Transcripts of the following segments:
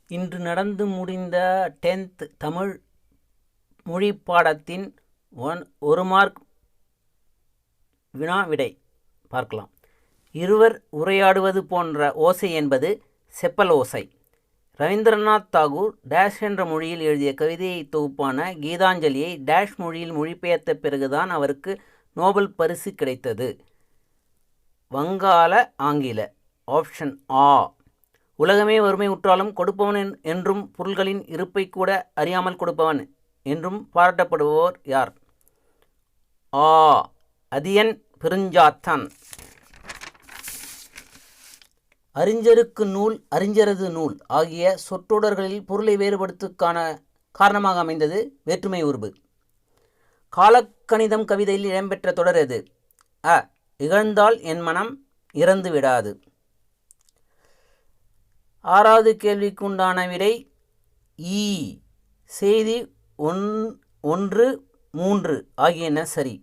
இன்று நடந்து முடிந்த 10th தமிழ் மொழி பாடத்தின் 1 மார்க் வினா விடை பார்க்கலாம். இருவர் உரையாடுவது போன்ற ஓசை என்பது செப்பல் ஓசை. ரவீந்திரநாத் தாகூர் டேஷ் என்ற மொழியில் எழுதிய கவிதையை தொகுப்பான கீதாஞ்சலியை டேஷ் மொழியில் மொழிபெயர்த்த பிறகுதான் அவருக்கு நோபல் பரிசு கிடைத்தது. வங்காள ஆங்கில. ஆப்ஷன் ஆ. உலகமே வறுமை உற்றாலும் கொடுப்பவன் என்றும் பொருள்களின் இருப்பை கூட அறியாமல் கொடுப்பவன் என்றும் பாராட்டப்படுவோர் யார்? ஆ. அதியன் பெருஞ்சாத்தன். அறிஞருக்கு நூல் அறிஞரது நூல் ஆகிய சொற்றொடர்களில் பொருளை வேறுபடுத்துக்கான காரணமாக அமைந்தது வேற்றுமை உருபு. காலக்கணிதம் கவிதையில் இடம்பெற்ற தொடர் எது? அ. இகழ்ந்தால் என் மனம் இறந்து விடாது. 6வது கேள்விக்கு உண்டான விடை ஈ. செய்தி 1, 3 ஆகியன சரி.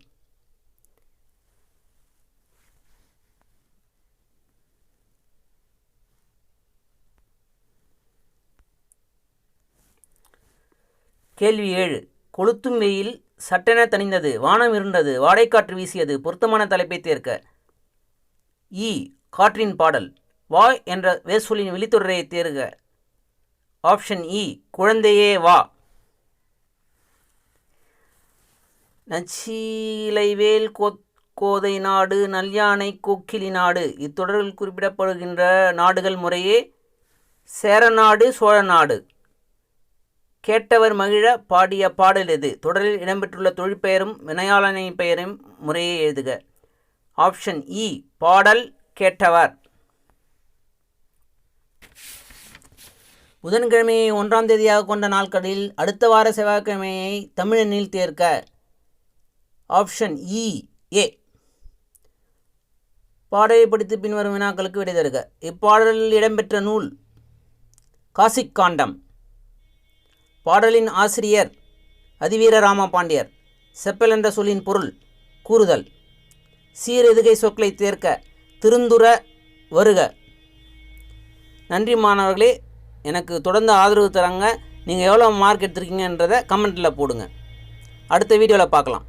கேள்வி 7. கொளுத்தும் வெயில் சட்டென தணிந்தது, வானம் இருண்டது, வாடைக்காற்று வீசியது. பொருத்தமான தலைப்பை தேர்க்க. ஈ. காற்றின் பாடல். வா என்ற வேர்ச்சொல்லின் விழித்தொடரை தேர்க. ஆப்ஷன் இ. குழந்தையே வா. நச்சீலைவேல் கோதை நாடு, நல்யானை கோக்கிலி நாடு. இத்தொடரில் குறிப்பிடப்படுகின்ற நாடுகள் முறையே சேரநாடு, சோழ நாடு. கேட்டவர் மகிழ பாடிய பாடல் எது? தொடரில் இடம்பெற்றுள்ள தொழிற்பெயரும் வினையாளனை பெயரும் முறையே எழுதுக. ஆப்ஷன் இ. பாடல் கேட்டவர். புதன்கிழமையை 1ஆம் தேதியாக கொண்ட நாட்களில் அடுத்த வார செவ்வாய்க்கிழமையை தமிழெண்ணில் தேர்க்க. ஆப்ஷன் இ. ஏ. பாடலை படித்து பின்வரும் வினாக்களுக்கு விடை தருக. இப்பாடலில் இடம்பெற்ற நூல் காசிக்காண்டம். பாடலின் ஆசிரியர் அதிவீர ராமபாண்டியர். செப்பல் என்ற சொல்லின் பொருள் கூறுதல். சீர் எதுகை சொற்களை தேர்க்க. திருந்துற வருக. நன்றி மாணவர்களே, எனக்கு தொடர்ந்து ஆதரவு தராங்க. நீங்கள் எவ்வளோ மார்க் எடுத்திருக்கீங்கன்றதை கமெண்ட்டில் போடுங்க. அடுத்த வீடியோவில் பார்க்கலாம்.